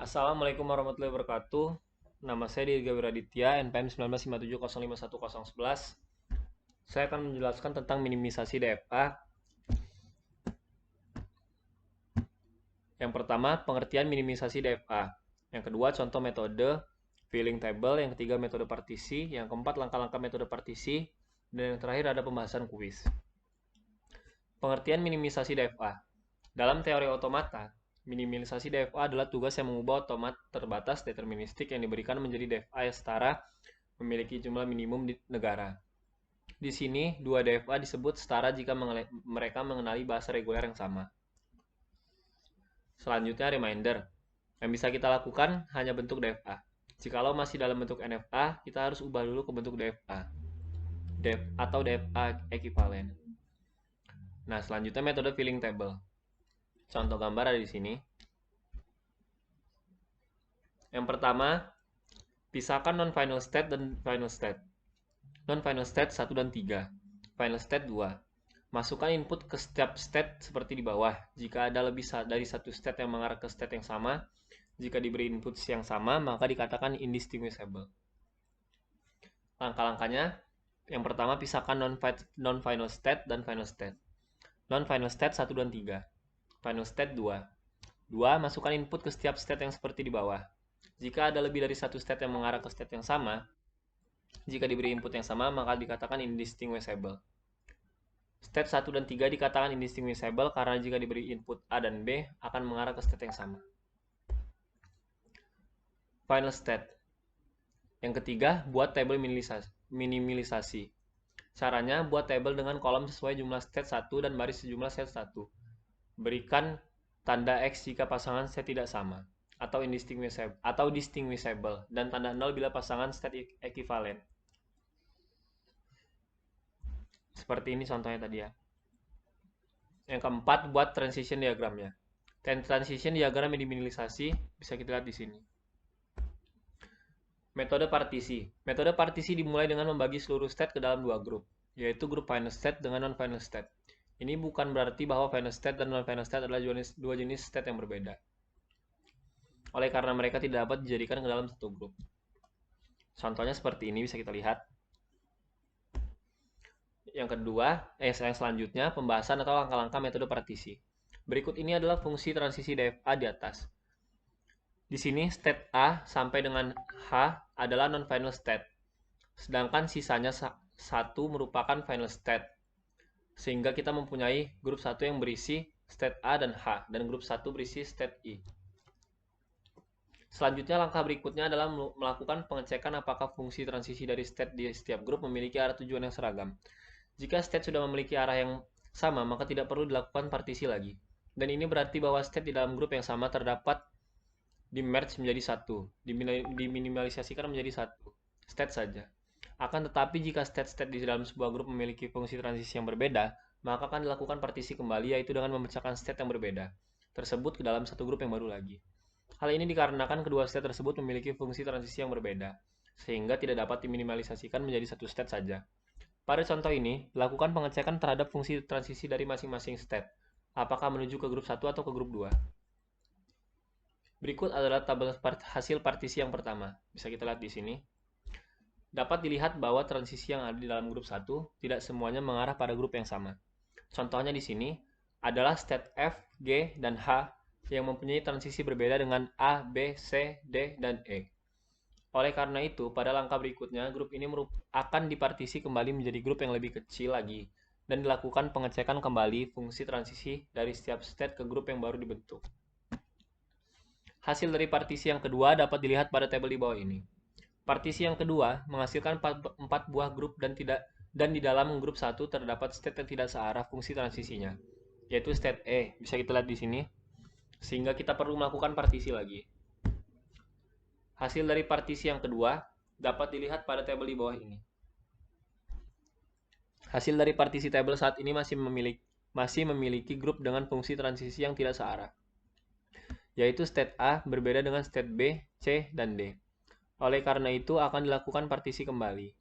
Assalamualaikum warahmatullahi wabarakatuh. Nama saya Dirga Wiraditya, NPM 1957051011. Saya akan menjelaskan tentang minimisasi DFA. Yang pertama, pengertian minimisasi DFA. Yang kedua, contoh metode filling table. Yang ketiga, metode partisi. Yang keempat, langkah-langkah metode partisi. Dan yang terakhir ada pembahasan kuis. Pengertian minimisasi DFA. Dalam teori otomata, minimalisasi DFA adalah tugas yang mengubah otomat terbatas deterministik yang diberikan menjadi DFA yang setara memiliki jumlah minimum di negara. Di sini, dua DFA disebut setara jika mereka mengenali bahasa reguler yang sama. Selanjutnya, reminder. Yang bisa kita lakukan hanya bentuk DFA. Jikalau masih dalam bentuk NFA, kita harus ubah dulu ke bentuk DFA. Atau DFA ekivalen. Nah, selanjutnya metode filling table. Contoh gambar ada di sini. Yang pertama, pisahkan non-final state dan final state. Non-final state 1 dan 3. Final state 2. Masukkan input ke setiap state seperti di bawah. Jika ada lebih dari satu state yang mengarah ke state yang sama, jika diberi input yang sama, maka dikatakan indistinguishable. Langkah-langkahnya, yang pertama pisahkan non-final state dan final state. Non-final state 1 dan 3. Final state 2. 2. Masukkan input ke setiap state yang seperti di bawah. Jika ada lebih dari satu state yang mengarah ke state yang sama, jika diberi input yang sama, maka dikatakan indistinguishable. State 1 dan 3 dikatakan indistinguishable karena jika diberi input A dan B, akan mengarah ke state yang sama. Final state. Yang ketiga, buat tabel minimalisasi. Caranya, buat tabel dengan kolom sesuai jumlah state 1 dan baris sejumlah state 1. Berikan tanda X jika pasangan state tidak sama, atau distinguishable, dan tanda 0 bila pasangan state ekivalen. Seperti ini contohnya tadi ya. Yang keempat, buat transition diagramnya. Transition diagram minimalisasi bisa kita lihat di sini. Metode partisi. Metode partisi dimulai dengan membagi seluruh state ke dalam dua grup, yaitu grup final state dengan non-final state. Ini bukan berarti bahwa final state dan non-final state adalah dua jenis state yang berbeda. Oleh karena mereka tidak dapat dijadikan ke dalam satu grup. Contohnya seperti ini bisa kita lihat. Yang kedua, yang selanjutnya, pembahasan atau langkah-langkah metode partisi. Berikut ini adalah fungsi transisi DFA di atas. Di sini, state A sampai dengan H adalah non-final state, sedangkan sisanya 1 merupakan final state. Sehingga kita mempunyai grup 1 yang berisi state A dan H, dan grup 1 berisi state I. Selanjutnya, langkah berikutnya adalah melakukan pengecekan apakah fungsi transisi dari state di setiap grup memiliki arah tujuan yang seragam. Jika state sudah memiliki arah yang sama, maka tidak perlu dilakukan partisi lagi. Dan ini berarti bahwa state di dalam grup yang sama terdapat di-merge menjadi satu, diminimalisasikan menjadi satu, state saja. Akan tetapi jika state-state di dalam sebuah grup memiliki fungsi transisi yang berbeda, maka akan dilakukan partisi kembali, yaitu dengan memecahkan state yang berbeda tersebut ke dalam satu grup yang baru lagi. Hal ini dikarenakan kedua state tersebut memiliki fungsi transisi yang berbeda, sehingga tidak dapat diminimalisasikan menjadi satu state saja. Pada contoh ini, lakukan pengecekan terhadap fungsi transisi dari masing-masing state. Apakah menuju ke grup 1 atau ke grup 2? Berikut adalah tabel hasil partisi yang pertama. Bisa kita lihat di sini. Dapat dilihat bahwa transisi yang ada di dalam grup 1 tidak semuanya mengarah pada grup yang sama. Contohnya di sini adalah state F, G, dan H yang mempunyai transisi berbeda dengan A, B, C, D, dan E. Oleh karena itu, pada langkah berikutnya, grup ini akan dipartisi kembali menjadi grup yang lebih kecil lagi, dan dilakukan pengecekan kembali fungsi transisi dari setiap state ke grup yang baru dibentuk. Hasil dari partisi yang kedua dapat dilihat pada tabel di bawah ini. Partisi yang kedua menghasilkan 4 buah grup dan di dalam grup 1 terdapat state yang tidak searah fungsi transisinya, yaitu state E. Bisa kita lihat di sini. Sehingga kita perlu melakukan partisi lagi. Hasil dari partisi yang kedua dapat dilihat pada tabel di bawah ini. Hasil dari partisi tabel saat ini masih memiliki grup dengan fungsi transisi yang tidak searah, yaitu state A berbeda dengan state B, C, dan D. Oleh karena itu akan dilakukan partisi kembali.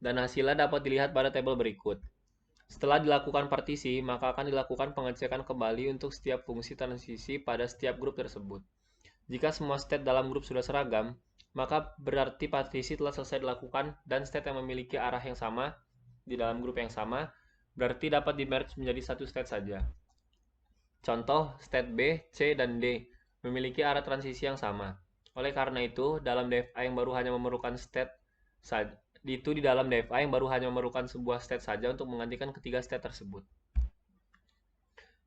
Dan hasilnya dapat dilihat pada tabel berikut. Setelah dilakukan partisi, maka akan dilakukan pengecekan kembali untuk setiap fungsi transisi pada setiap grup tersebut. Jika semua state dalam grup sudah seragam, maka berarti partisi telah selesai dilakukan dan state yang memiliki arah yang sama di dalam grup yang sama berarti dapat di-merge menjadi satu state saja. Contoh, state B, C, dan D memiliki arah transisi yang sama. Oleh karena itu, dalam DFA yang baru hanya memerlukan state saja. Di dalam DFA yang baru hanya memerlukan sebuah state saja untuk menggantikan ketiga state tersebut.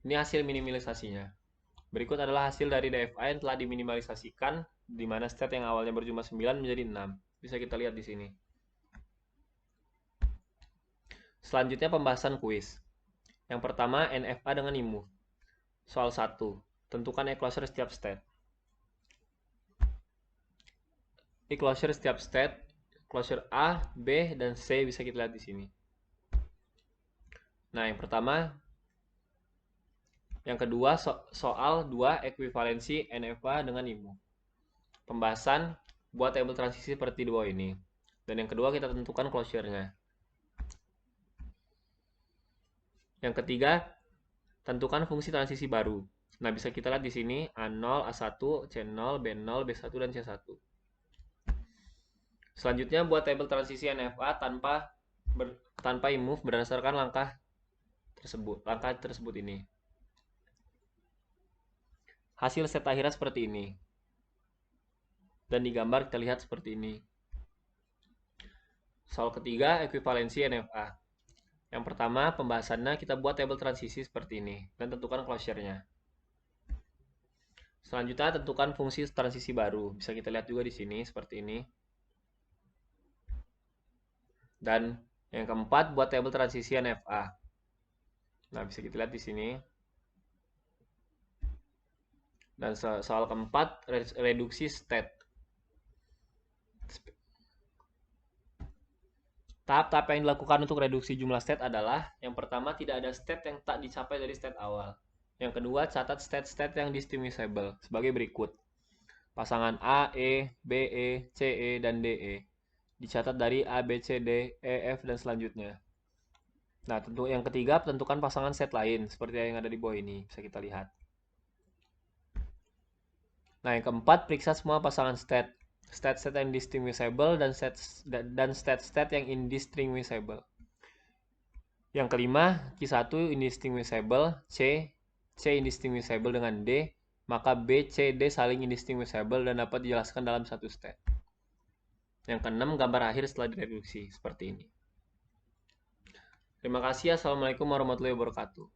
Ini hasil minimalisasinya. Berikut adalah hasil dari DFA yang telah diminimalisasikan, di mana state yang awalnya berjumlah 9 menjadi 6. Bisa kita lihat di sini. Selanjutnya pembahasan kuis. Yang pertama, NFA dengan IMU. Soal 1. Tentukan enclosure setiap state. Enclosure setiap state, closure A, B, dan C bisa kita lihat di sini. Nah, yang pertama, yang kedua soal 2 ekuivalensi NFA dengan IMU. Pembahasan buat table transisi seperti di bawah ini. Dan yang kedua kita tentukan closure-nya. Yang ketiga, tentukan fungsi transisi baru. Nah, bisa kita lihat di sini A0, A1, C0, B0, B1, dan C1. Selanjutnya buat table transisi NFA tanpa imove berdasarkan langkah tersebut ini. Hasil set akhirnya seperti ini. Dan digambar kita lihat seperti ini. Soal ketiga, ekuivalensi NFA. Yang pertama, pembahasannya kita buat table transisi seperti ini dan tentukan closure-nya. Selanjutnya, tentukan fungsi transisi baru. Bisa kita lihat juga di sini seperti ini. Dan yang keempat, buat table transisi NFA. Nah, bisa kita lihat di sini. Dan soal keempat, reduksi state. Tahap-tahap yang dilakukan untuk reduksi jumlah state adalah, yang pertama, tidak ada state yang tak dicapai dari state awal. Yang kedua, catat state-state yang distinguishable sebagai berikut. Pasangan A, E, B, E, C, E, dan D, E. Dicatat dari A, B, C, D, E, F, dan selanjutnya. Nah, tentu yang ketiga, tentukan pasangan set lain, seperti yang ada di bawah ini. Bisa kita lihat. Nah, yang keempat, periksa semua pasangan state. State-state yang distinguishable dan state-state yang indistinguishable. Yang kelima, Q1 indistinguishable, C indistinguishable dengan D, maka B, C, D saling indistinguishable dan dapat dijelaskan dalam satu state. Yang keenam, gambar akhir setelah direduksi, seperti ini. Terima kasih. Assalamualaikum warahmatullahi wabarakatuh.